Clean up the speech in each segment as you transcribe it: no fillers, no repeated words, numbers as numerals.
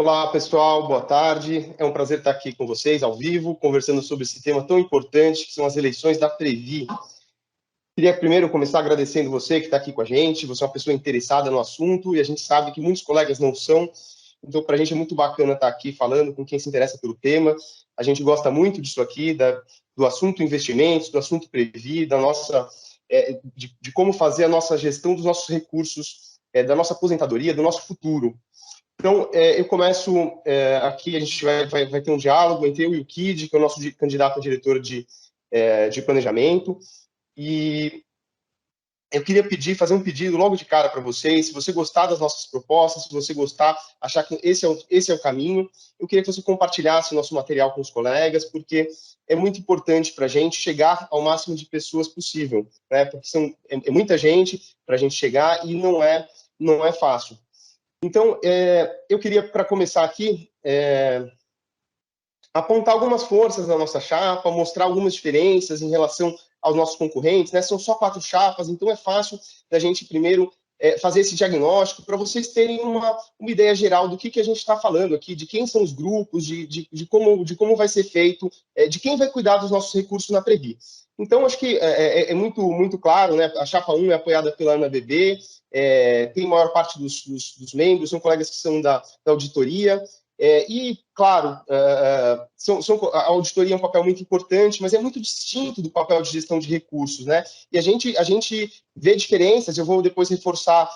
Olá, pessoal, boa tarde. É um prazer estar aqui com vocês, ao vivo, conversando sobre esse tema tão importante, que são as eleições da Previ. Queria primeiro começar agradecendo você que está aqui com a gente, você é uma pessoa interessada no assunto, e a gente sabe que muitos colegas não são, então para a gente é muito bacana estar aqui falando com quem se interessa pelo tema. A gente gosta muito disso aqui, do assunto investimentos, do assunto Previ, da nossa, de como fazer a nossa gestão dos nossos recursos, da nossa aposentadoria, do nosso futuro. Então, eu começo aqui, a gente vai ter um diálogo entre eu e o Kid, que é o nosso candidato a diretor de planejamento, e eu queria fazer um pedido logo de cara para vocês. Se você gostar das nossas propostas, se você gostar, achar que esse é o caminho, eu queria que você compartilhasse o nosso material com os colegas, porque é muito importante para a gente chegar ao máximo de pessoas possível, né? Porque é muita gente para a gente chegar e não é fácil. Então, eu queria, para começar aqui, apontar algumas forças da nossa chapa, mostrar algumas diferenças em relação aos nossos concorrentes, né? São só 4 chapas, então é fácil da gente primeiro fazer esse diagnóstico para vocês terem uma ideia geral do que a gente está falando aqui, de quem são os grupos, de como vai ser feito, de quem vai cuidar dos nossos recursos na Previ. Então, acho que é muito claro, né? A chapa 1 é apoiada pela ANABB, tem a maior parte dos membros, são colegas que são da auditoria, e, claro, a auditoria é um papel muito importante, mas é muito distinto do papel de gestão de recursos, né? E a gente vê diferenças. Eu vou depois reforçar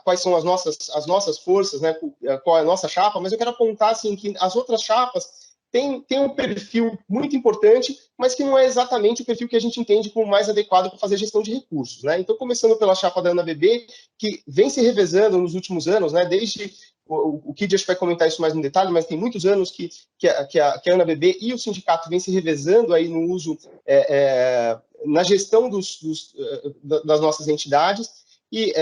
quais são as nossas forças, né? Qual é a nossa chapa, mas eu quero apontar assim, que as outras chapas têm um perfil muito importante, mas que não é exatamente o perfil que a gente entende como mais adequado para fazer gestão de recursos, né? Então, começando pela chapa da ANABB, que vem se revezando nos últimos anos, né? Desde o Kid acho que vai comentar isso mais no detalhe, mas tem muitos anos que a ANABB e o sindicato vêm se revezando aí no uso, na gestão das nossas entidades, e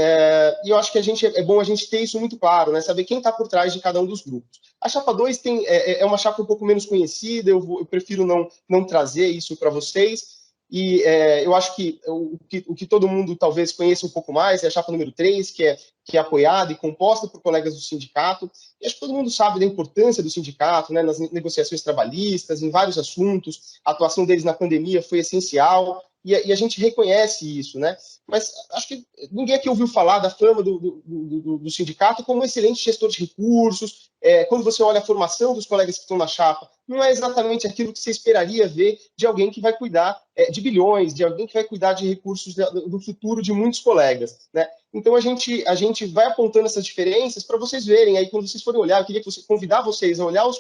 eu acho que é bom a gente ter isso muito claro, né? Saber quem está por trás de cada um dos grupos. A chapa 2 é uma chapa um pouco menos conhecida, eu prefiro não trazer isso para vocês, e eu acho que o que todo mundo talvez conheça um pouco mais é a chapa número 3, que é apoiada e composta por colegas do sindicato. E acho que todo mundo sabe da importância do sindicato, né, nas negociações trabalhistas, em vários assuntos. A atuação deles na pandemia foi essencial, e a gente reconhece isso, né? Mas acho que ninguém aqui ouviu falar da fama do sindicato como um excelente gestor de recursos. Quando você olha a formação dos colegas que estão na chapa, não é exatamente aquilo que você esperaria ver de alguém que vai cuidar de bilhões, de alguém que vai cuidar de recursos do futuro de muitos colegas, né? Então, a gente vai apontando essas diferenças para vocês verem. Aí, quando vocês forem olhar, eu queria convidar vocês a olhar os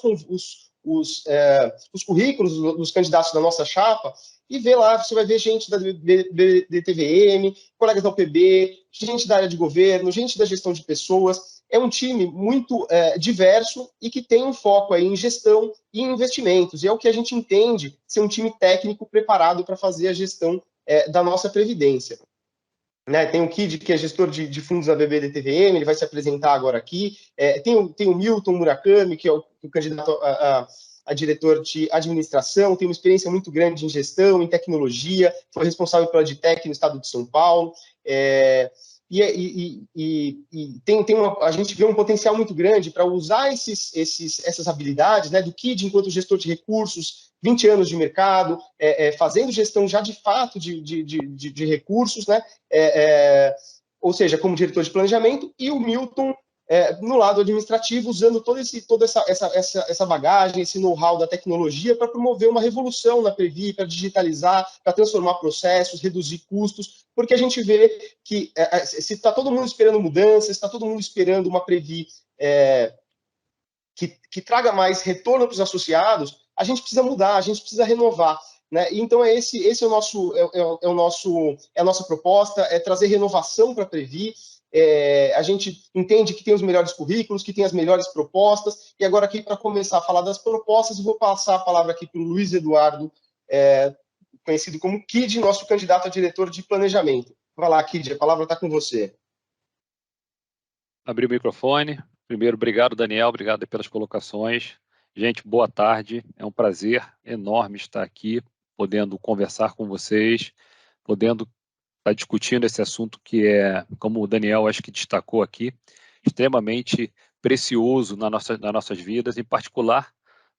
currículos dos candidatos da nossa chapa e ver lá. Você vai ver gente da DTVM, colegas da UPB, gente da área de governo, gente da gestão de pessoas. É um time muito diverso e que tem um foco aí em gestão e em investimentos. E é o que a gente entende ser um time técnico preparado para fazer a gestão da nossa Previdência. Né, tem o Kid, que é gestor de fundos da BBDTVM, ele vai se apresentar agora aqui. Tem o Milton Murakami, que é o candidato a diretor de administração, tem uma experiência muito grande em gestão, em tecnologia, foi responsável pela Adtech no estado de São Paulo. A gente vê um potencial muito grande para usar essas habilidades, né, do Kid enquanto gestor de recursos, 20 anos de mercado, fazendo gestão já de fato de recursos, né, ou seja, como diretor de planejamento, e o Milton no lado administrativo, usando toda essa bagagem, esse know-how da tecnologia para promover uma revolução na Previ, para digitalizar, para transformar processos, reduzir custos, porque a gente vê que se está todo mundo esperando mudanças, está todo mundo esperando uma Previ que traga mais retorno para os associados, a gente precisa mudar, a gente precisa renovar. Né? Então, esse é a nossa proposta, é trazer renovação para a Previ. A gente entende que tem os melhores currículos, que tem as melhores propostas, e agora aqui, para começar a falar das propostas, eu vou passar a palavra aqui para o Luiz Eduardo, conhecido como Kid, nosso candidato a diretor de planejamento. Vai lá, Kid, a palavra está com você. Abrir o microfone. Primeiro, obrigado, Daniel, obrigado pelas colocações. Gente, boa tarde, é um prazer enorme estar aqui, podendo conversar com vocês, podendo estar discutindo esse assunto que é, como o Daniel acho que destacou aqui, extremamente precioso nas nossas vidas, em particular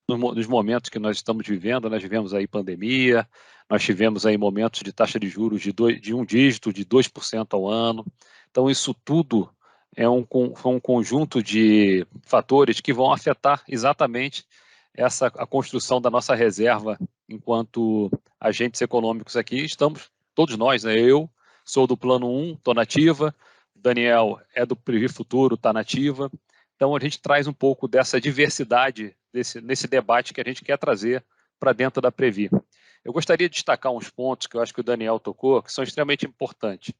nos momentos que nós estamos vivendo. Nós vivemos aí pandemia, nós tivemos aí momentos de taxa de juros de um dígito, de 2% ao ano. Então, isso tudo foi um conjunto de fatores que vão afetar exatamente a construção da nossa reserva enquanto agentes econômicos aqui. Estamos, todos nós, né? Eu sou do Plano 1, estou na ativa, Daniel é do Previ Futuro, está na ativa. Então, a gente traz um pouco dessa diversidade nesse debate que a gente quer trazer para dentro da Previ. Eu gostaria de destacar uns pontos que eu acho que o Daniel tocou, que são extremamente importantes.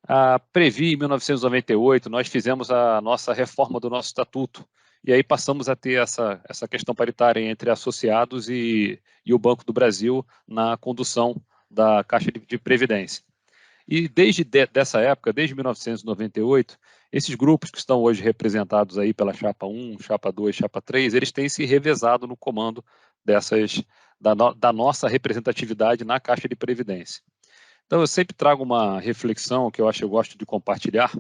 A Previ, em 1998, nós fizemos a nossa reforma do nosso estatuto, e aí passamos a ter essa questão paritária entre associados e o Banco do Brasil na condução da Caixa de Previdência. E dessa época, desde 1998, esses grupos que estão hoje representados aí pela Chapa 1, Chapa 2, Chapa 3, eles têm se revezado no comando da nossa representatividade na Caixa de Previdência. Então, eu sempre trago uma reflexão que eu gosto de compartilhar,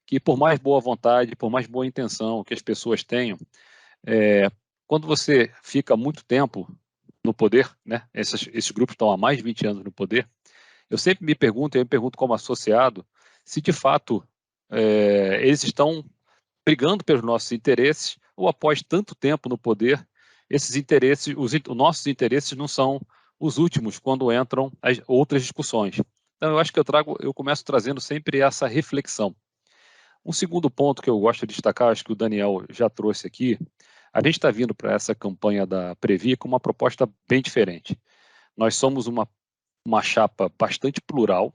que por mais boa vontade, por mais boa intenção que as pessoas tenham, quando você fica muito tempo no poder, né, esses grupos estão há mais de 20 anos no poder, eu sempre me pergunto como associado, se de fato eles estão brigando pelos nossos interesses, ou após tanto tempo no poder, esses interesses, os nossos interesses não são os últimos quando entram as outras discussões. Então, eu acho que eu começo trazendo sempre essa reflexão. Um segundo ponto que eu gosto de destacar, acho que o Daniel já trouxe aqui, a gente está vindo para essa campanha da Previ com uma proposta bem diferente. Nós somos uma chapa bastante plural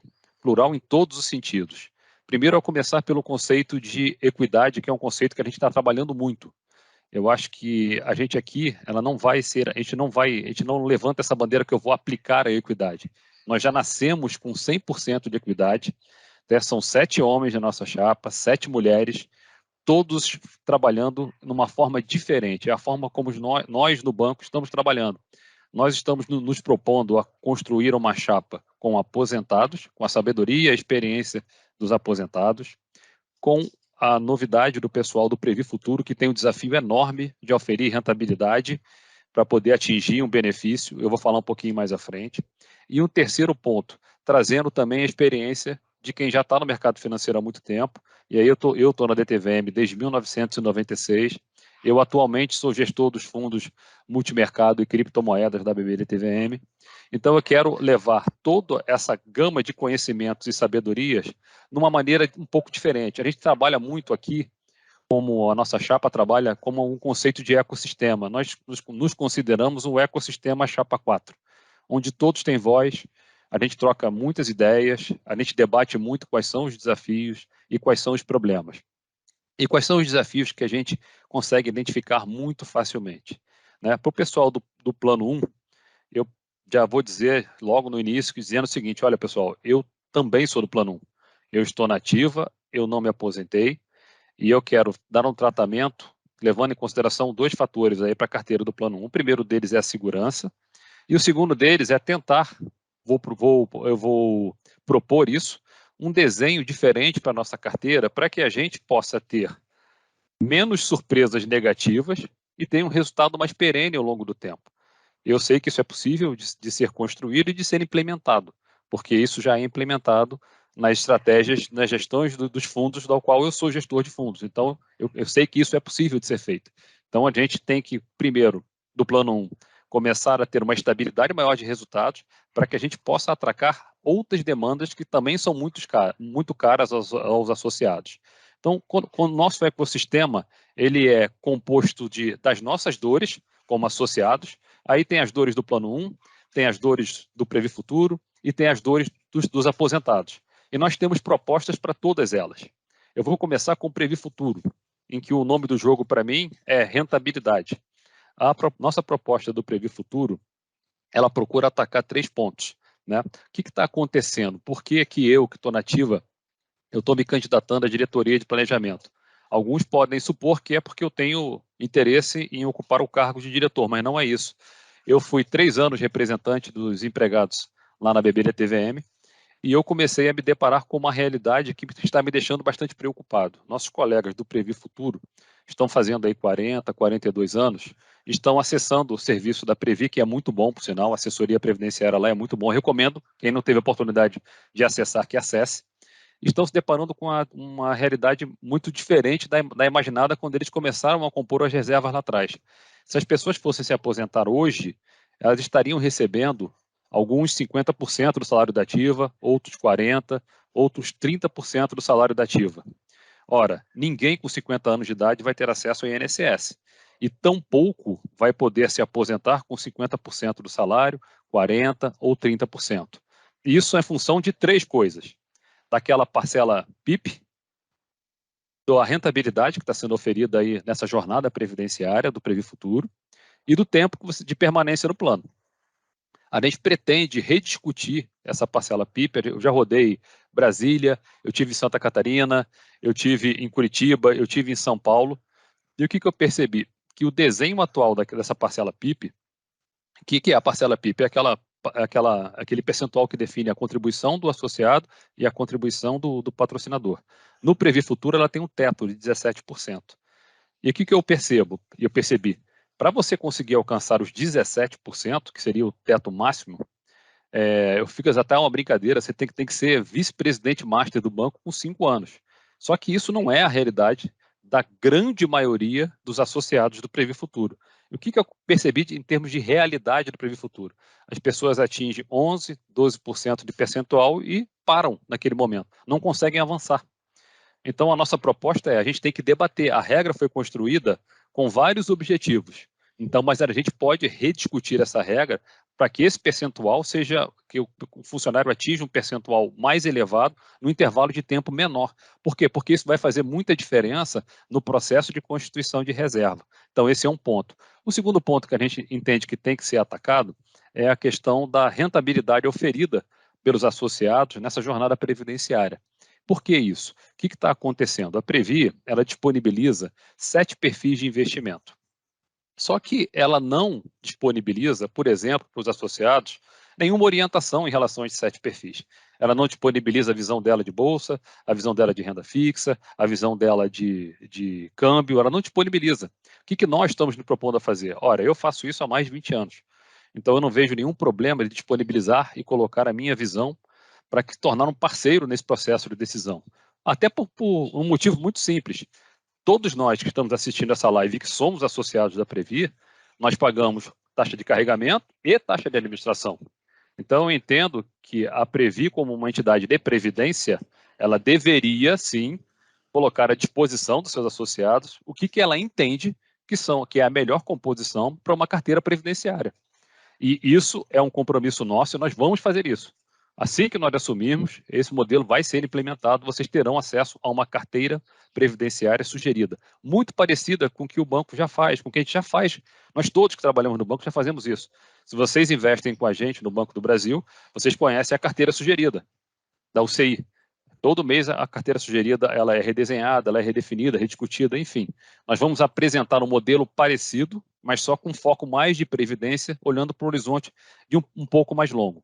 em todos os sentidos. Primeiro, ao começar pelo conceito de equidade, que é um conceito que a gente está trabalhando muito. Eu acho que a gente aqui, a gente não levanta essa bandeira que eu vou aplicar a equidade. Nós já nascemos com 100% de equidade, né? São 7 homens na nossa chapa, 7 mulheres, todos trabalhando numa forma diferente. É a forma como nós no banco estamos trabalhando. Nós estamos nos propondo a construir uma chapa com aposentados, com a sabedoria e a experiência dos aposentados, com a novidade do pessoal do Previ Futuro, que tem um desafio enorme de oferir rentabilidade para poder atingir um benefício. Eu vou falar um pouquinho mais à frente. E um terceiro ponto, trazendo também a experiência de quem já está no mercado financeiro há muito tempo. E aí eu estou na DTVM desde 1996. Eu atualmente sou gestor dos fundos multimercado e criptomoedas da BB-DTVM. Então, eu quero levar toda essa gama de conhecimentos e sabedorias numa maneira um pouco diferente. A gente trabalha muito aqui, como a nossa chapa trabalha, como um conceito de ecossistema. Nós nos consideramos um ecossistema Chapa 4, onde todos têm voz, a gente troca muitas ideias, a gente debate muito quais são os desafios e quais são os problemas. E quais são os desafios que a gente consegue identificar muito facilmente, né? Para o pessoal do Plano 1, eu já vou dizer logo no início, dizendo o seguinte: olha, pessoal, eu também sou do Plano 1. Eu estou na ativa, eu não me aposentei, e eu quero dar um tratamento levando em consideração 2 fatores aí para a carteira do Plano 1. O primeiro deles é a segurança, e o segundo deles é tentar, eu vou propor isso, um desenho diferente para a nossa carteira, para que a gente possa ter menos surpresas negativas e tenha um resultado mais perene ao longo do tempo. Eu sei que isso é possível de ser construído e de ser implementado, porque isso já é implementado nas estratégias, nas gestões dos fundos, do qual eu sou gestor de fundos. Então, eu sei que isso é possível de ser feito. Então, a gente tem que, primeiro, do Plano 1, começar a ter uma estabilidade maior de resultados para que a gente possa atracar outras demandas que também são muito caras aos associados. Então, quando o nosso ecossistema ele é composto das nossas dores como associados, aí tem as dores do Plano 1, tem as dores do Previ Futuro e tem as dores dos aposentados. E nós temos propostas para todas elas. Eu vou começar com o Previ Futuro, em que o nome do jogo para mim é rentabilidade. Nossa proposta do Previ Futuro, ela procura atacar 3 pontos, né? O que está acontecendo? Por que eu, que estou na ativa, eu estou me candidatando à diretoria de planejamento? Alguns podem supor que é porque eu tenho interesse em ocupar o cargo de diretor, mas não é isso. Eu fui 3 anos representante dos empregados lá na BB-DTVM e eu comecei a me deparar com uma realidade que está me deixando bastante preocupado. Nossos colegas do Previ Futuro estão fazendo aí 40, 42 anos, estão acessando o serviço da Previ, que é muito bom, por sinal, a assessoria previdenciária lá é muito bom, eu recomendo, quem não teve a oportunidade de acessar, que acesse. Estão se deparando com uma realidade muito diferente da imaginada quando eles começaram a compor as reservas lá atrás. Se as pessoas fossem se aposentar hoje, elas estariam recebendo alguns 50% do salário da ativa, outros 40%, outros 30% do salário da ativa. Ora, ninguém com 50 anos de idade vai ter acesso ao INSS. E tampouco vai poder se aposentar com 50% do salário, 40% ou 30%. E isso é função de três coisas. Daquela parcela PIP, da rentabilidade que está sendo oferida aí nessa jornada previdenciária do Previ Futuro e do tempo de permanência no plano. A gente pretende rediscutir essa parcela PIP. Eu já rodei Brasília, eu tive em Santa Catarina, eu tive em Curitiba, eu tive em São Paulo. E o que eu percebi? Que o desenho atual dessa parcela PIP, o que é a parcela PIP? É aquele percentual que define a contribuição do associado e a contribuição do patrocinador. No Previ Futuro, ela tem um teto de 17%. E o que eu percebo? Eu percebi, para você conseguir alcançar os 17%, que seria o teto máximo, eu fico até uma brincadeira, você tem que ser vice-presidente master do banco com 5 anos. Só que isso não é a realidade da grande maioria dos associados do Previ Futuro. E o que eu percebi em termos de realidade do Previ Futuro? As pessoas atingem 11%, 12% de percentual e param naquele momento, não conseguem avançar. Então, a nossa proposta a gente tem que debater. A regra foi construída com vários objetivos. Então, mas a gente pode rediscutir essa regra para que esse percentual seja, que o funcionário atinja um percentual mais elevado no intervalo de tempo menor. Por quê? Porque isso vai fazer muita diferença no processo de constituição de reserva. Então, esse é um ponto. O segundo ponto que a gente entende que tem que ser atacado é a questão da rentabilidade oferida pelos associados nessa jornada previdenciária. Por que isso? O que está acontecendo? A Previ, ela disponibiliza 7 perfis de investimento. Só que ela não disponibiliza, por exemplo, para os associados, nenhuma orientação em relação a esses 7 perfis. Ela não disponibiliza a visão dela de bolsa, a visão dela de renda fixa, a visão dela de câmbio, ela não disponibiliza. O que nós estamos nos propondo a fazer? Ora, eu faço isso há mais de 20 anos. Então eu não vejo nenhum problema de disponibilizar e colocar a minha visão para se tornar um parceiro nesse processo de decisão. Até por um motivo muito simples. Todos nós que estamos assistindo essa live e que somos associados da Previ, nós pagamos taxa de carregamento e taxa de administração. Então, eu entendo que a Previ, como uma entidade de previdência, ela deveria, sim, colocar à disposição dos seus associados o que ela entende que é a melhor composição para uma carteira previdenciária. E isso é um compromisso nosso e nós vamos fazer isso. Assim que nós assumirmos, esse modelo vai ser implementado, vocês terão acesso a uma carteira previdenciária sugerida, muito parecida com o que o banco já faz, com o que a gente já faz. Nós todos que trabalhamos no banco já fazemos isso. Se vocês investem com a gente no Banco do Brasil, vocês conhecem a carteira sugerida da UCI. Todo mês a carteira sugerida ela é redesenhada, ela é redefinida, rediscutida, enfim. Nós vamos apresentar um modelo parecido, mas só com foco mais de previdência, olhando para o horizonte de um pouco mais longo.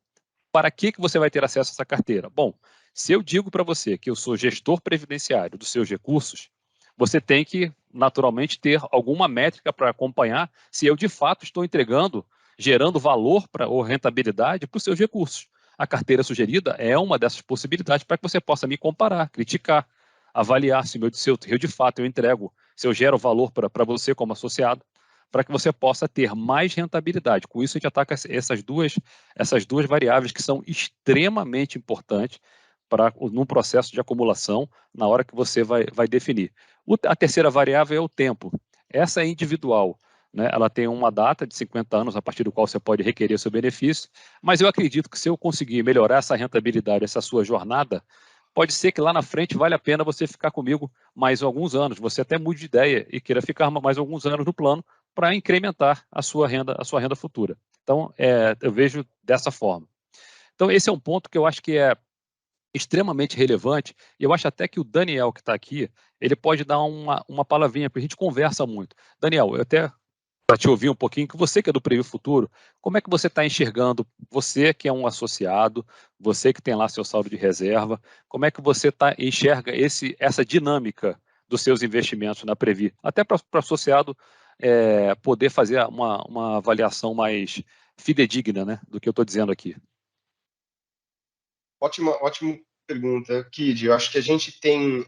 Para que você vai ter acesso a essa carteira? Bom, se eu digo para você que eu sou gestor previdenciário dos seus recursos, você tem que, naturalmente, ter alguma métrica para acompanhar se eu, de fato, estou entregando, gerando valor ou rentabilidade para os seus recursos. A carteira sugerida é uma dessas possibilidades para que você possa me comparar, criticar, avaliar se eu de fato eu entrego, se eu gero valor para você como associado, para que você possa ter mais rentabilidade. Com isso, a gente ataca essas duas variáveis que são extremamente importantes num processo de acumulação, na hora que você vai definir. A terceira variável é o tempo. Essa é individual. Né? Ela tem uma data de 50 anos a partir do qual você pode requerer seu benefício, mas eu acredito que se eu conseguir melhorar essa rentabilidade, essa sua jornada, pode ser que lá na frente vale a pena você ficar comigo mais alguns anos, você até mude de ideia e queira ficar mais alguns anos no plano para incrementar a sua renda futura. Então, eu vejo dessa forma. Então, esse é um ponto que eu acho que é extremamente relevante, e eu acho até que o Daniel, que está aqui, ele pode dar uma palavrinha, porque a gente conversa muito. Daniel, eu até para te ouvir um pouquinho, que você que é do Previ Futuro, como é que você está enxergando, você que é um associado, você que tem lá seu saldo de reserva, como é que você enxerga essa dinâmica dos seus investimentos na Previ, até para o associado poder fazer uma avaliação mais fidedigna, né, do que eu estou dizendo aqui. Ótima pergunta, Kid. Eu acho que a gente tem,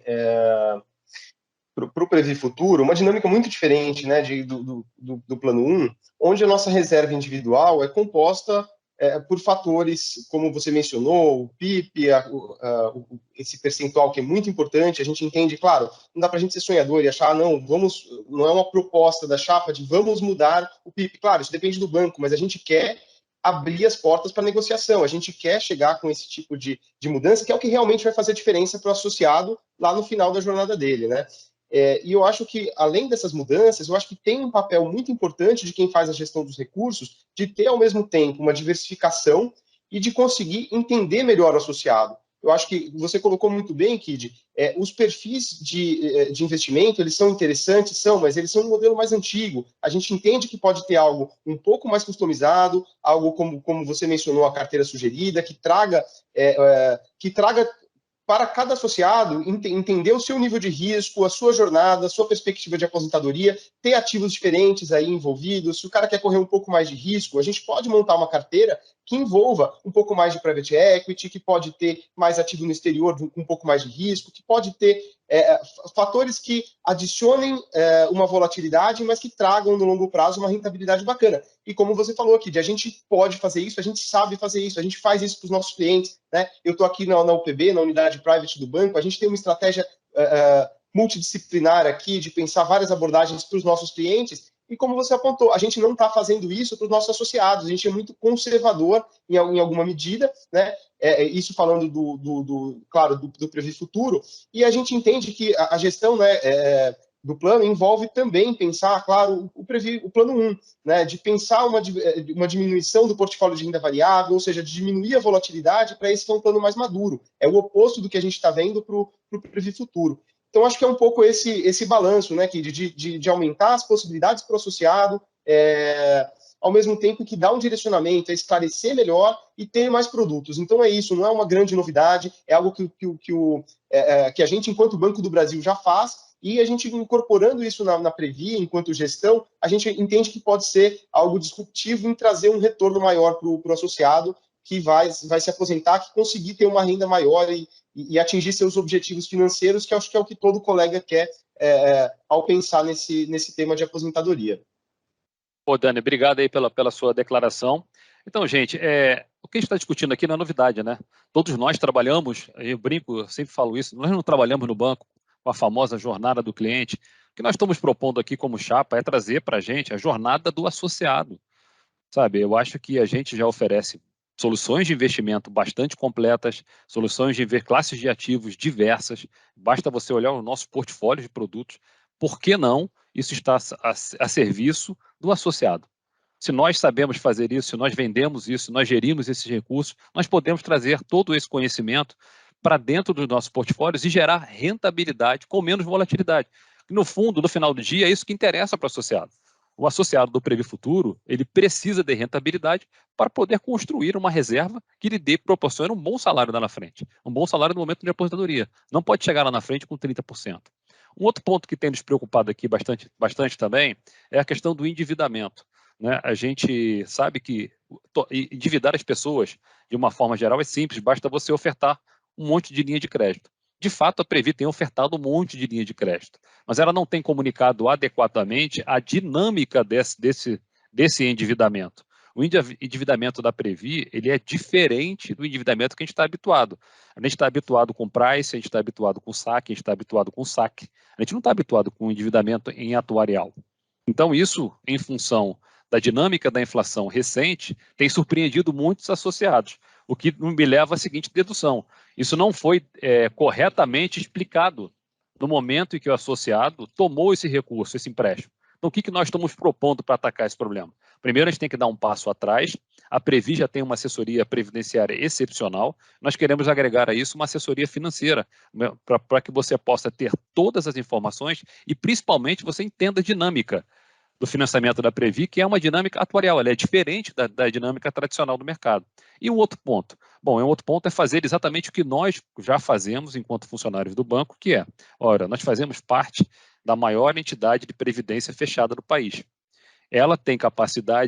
para o Previ Futuro, uma dinâmica muito diferente, né, do Plano 1, onde a nossa reserva individual é composta por fatores, como você mencionou, o PIB, esse percentual que é muito importante. A gente entende, claro, não dá para a gente ser sonhador e achar, não é uma proposta da chapa de vamos mudar o PIB. Claro, isso depende do banco, mas a gente quer abrir as portas para negociação. A gente quer chegar com esse tipo de mudança, que é o que realmente vai fazer diferença para o associado lá no final da jornada dele, né? E eu acho que, além dessas mudanças, eu acho que tem um papel muito importante de quem faz a gestão dos recursos, de ter, ao mesmo tempo, uma diversificação e de conseguir entender melhor o associado. Eu acho que você colocou muito bem, Kid, os perfis de investimento, eles são interessantes, mas eles são um modelo mais antigo. A gente entende que pode ter algo um pouco mais customizado, algo como você mencionou, a carteira sugerida, que traga para cada associado entender o seu nível de risco, a sua jornada, a sua perspectiva de aposentadoria, ter ativos diferentes aí envolvidos. Se o cara quer correr um pouco mais de risco, a gente pode montar uma carteira que envolva um pouco mais de private equity, que pode ter mais ativo no exterior com um pouco mais de risco, que pode ter fatores que adicionem uma volatilidade, mas que tragam no longo prazo uma rentabilidade bacana. E como você falou aqui, a gente pode fazer isso, a gente sabe fazer isso, a gente faz isso para os nossos clientes, né? Eu estou aqui na UPB, na unidade private do banco, a gente tem uma estratégia multidisciplinar aqui de pensar várias abordagens para os nossos clientes. E como você apontou, a gente não está fazendo isso para os nossos associados, a gente é muito conservador em alguma medida, né? Isso falando claro, do Previ Futuro, e a gente entende que a gestão, né, do plano envolve também pensar, claro, o plano 1, né, de pensar uma diminuição do portfólio de renda variável, ou seja, de diminuir a volatilidade para esse que é um plano mais maduro. É o oposto do que a gente está vendo para o Previ Futuro. Então, acho que é um pouco esse balanço, né, de aumentar as possibilidades para o associado, ao mesmo tempo que dá um direcionamento, esclarecer melhor e ter mais produtos. Então, é isso, não é uma grande novidade, é algo que a gente, enquanto Banco do Brasil, já faz, e a gente incorporando isso na Previ, enquanto gestão, a gente entende que pode ser algo disruptivo em trazer um retorno maior para o associado, que vai se aposentar, que conseguir ter uma renda maior e atingir seus objetivos financeiros, que acho que é o que todo colega quer ao pensar nesse tema de aposentadoria. Pô, Dani, obrigado aí pela sua declaração. Então, gente, o que a gente está discutindo aqui não é novidade, né? Todos nós trabalhamos, eu brinco, eu sempre falo isso, nós não trabalhamos no banco com a famosa jornada do cliente. O que nós estamos propondo aqui como chapa é trazer para a gente a jornada do associado, sabe? Eu acho que a gente já oferece soluções de investimento bastante completas, soluções de classes de ativos diversas. Basta você olhar o nosso portfólio de produtos. Por que não isso está a serviço do associado? Se nós sabemos fazer isso, se nós vendemos isso, nós gerimos esses recursos, nós podemos trazer todo esse conhecimento para dentro dos nossos portfólios e gerar rentabilidade com menos volatilidade. No fundo, no final do dia, é isso que interessa para o associado. O associado do Previ Futuro, ele precisa de rentabilidade para poder construir uma reserva que lhe proporcione um bom salário lá na frente. Um bom salário no momento de aposentadoria. Não pode chegar lá na frente com 30%. Um outro ponto que tem nos preocupado aqui bastante também é a questão do endividamento, né? A gente sabe que endividar as pessoas, de uma forma geral, é simples, basta você ofertar um monte de linha de crédito. De fato, a Previ tem ofertado um monte de linha de crédito, mas ela não tem comunicado adequadamente a dinâmica desse endividamento. O endividamento da Previ, ele é diferente do endividamento que a gente está habituado. A gente está habituado com price, a gente está habituado com saque, a gente está habituado com saque. A gente não está habituado com endividamento em atuarial. Então, isso, em função da dinâmica da inflação recente, tem surpreendido muitos associados, o que me leva à seguinte dedução. Isso não foi corretamente explicado no momento em que o associado tomou esse recurso, esse empréstimo. Então, o que nós estamos propondo para atacar esse problema? Primeiro, a gente tem que dar um passo atrás. A Previ já tem uma assessoria previdenciária excepcional. Nós queremos agregar a isso uma assessoria financeira, para que você possa ter todas as informações e, principalmente, você entenda a dinâmica. do financiamento da Previ, que é uma dinâmica atuarial, ela é diferente da dinâmica tradicional do mercado. E um outro ponto? Bom, um outro ponto é fazer exatamente o que nós já fazemos enquanto funcionários do banco, que é, ora, nós fazemos parte da maior entidade de previdência fechada do país. Ela tem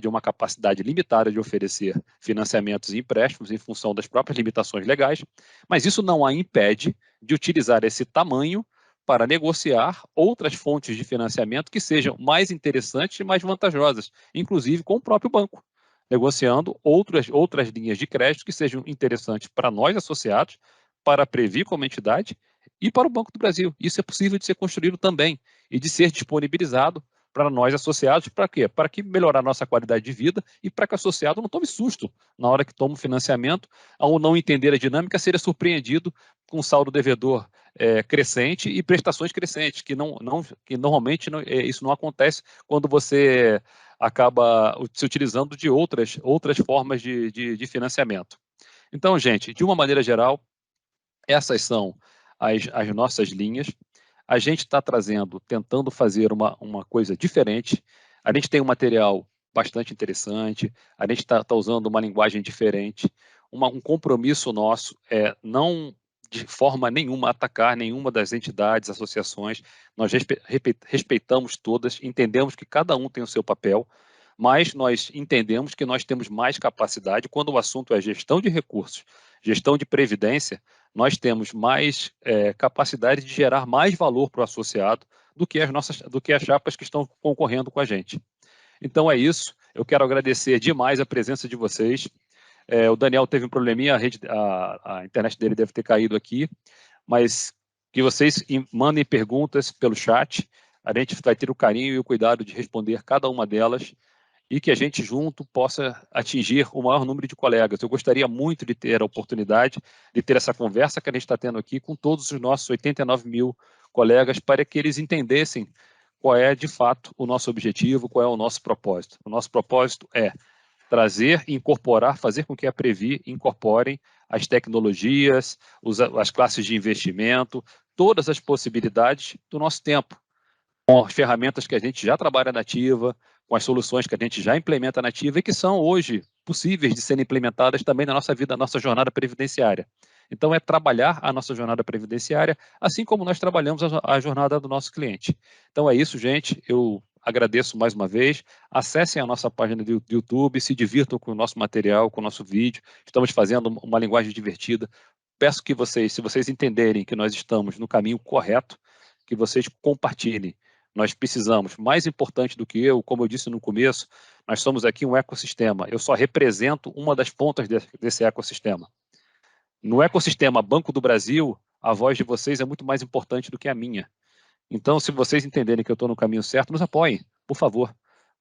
uma capacidade limitada de oferecer financiamentos e empréstimos em função das próprias limitações legais, mas isso não a impede de utilizar esse tamanho para negociar outras fontes de financiamento que sejam mais interessantes e mais vantajosas, inclusive com o próprio banco, negociando outras linhas de crédito que sejam interessantes para nós associados, para a Previ como entidade e para o Banco do Brasil. Isso é possível de ser construído também e de ser disponibilizado para nós associados, para quê? Para que melhorar a nossa qualidade de vida e para que o associado não tome susto na hora que toma o financiamento, ao não entender a dinâmica, seja surpreendido com saldo devedor crescente e prestações crescentes, que normalmente isso não acontece quando você acaba se utilizando de outras formas de financiamento. Então, gente, de uma maneira geral, essas são as nossas linhas. A gente está tentando fazer uma coisa diferente. A gente tem um material bastante interessante, a gente está usando uma linguagem diferente. Um compromisso nosso é não, de forma nenhuma, atacar nenhuma das entidades, associações. Nós respeitamos todas, entendemos que cada um tem o seu papel, mas nós entendemos que nós temos mais capacidade quando o assunto é gestão de recursos, gestão de previdência. Nós temos mais capacidade de gerar mais valor para o associado do que as chapas que estão concorrendo com a gente. Então é isso. Eu quero agradecer demais a presença de vocês. O Daniel teve um probleminha, a internet dele deve ter caído aqui, mas que vocês mandem perguntas pelo chat. A gente vai ter o carinho e o cuidado de responder cada uma delas e que a gente junto possa atingir o maior número de colegas. Eu gostaria muito de ter a oportunidade de ter essa conversa que a gente está tendo aqui com todos os nossos 89 mil colegas para que eles entendessem qual é, de fato, o nosso objetivo, qual é o nosso propósito. O nosso propósito é trazer e incorporar, fazer com que a Previ incorporem as tecnologias, as classes de investimento, todas as possibilidades do nosso tempo, com as ferramentas que a gente já trabalha na ativa, com as soluções que a gente já implementa na ativa e que são hoje possíveis de serem implementadas também na nossa vida, na nossa jornada previdenciária. Então, é trabalhar a nossa jornada previdenciária, assim como nós trabalhamos a jornada do nosso cliente. Então, é isso, gente. Eu agradeço mais uma vez. Acessem a nossa página do YouTube, se divirtam com o nosso material, com o nosso vídeo. Estamos fazendo uma linguagem divertida. Peço que vocês, se vocês entenderem que nós estamos no caminho correto, que vocês compartilhem. Nós precisamos, mais importante do que eu, como eu disse no começo, nós somos aqui um ecossistema. Eu só represento uma das pontas desse ecossistema. No ecossistema Banco do Brasil, a voz de vocês é muito mais importante do que a minha. Então, se vocês entenderem que eu estou no caminho certo, nos apoiem, por favor.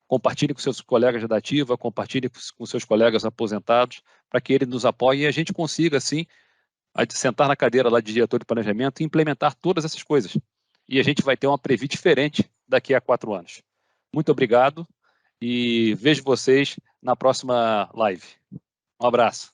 Compartilhe com seus colegas da ativa, compartilhe com seus colegas aposentados, para que eles nos apoiem e a gente consiga, assim, sentar na cadeira lá de diretor de planejamento e implementar todas essas coisas. E a gente vai ter uma Previ diferente daqui a 4 anos. Muito obrigado e vejo vocês na próxima live. Um abraço.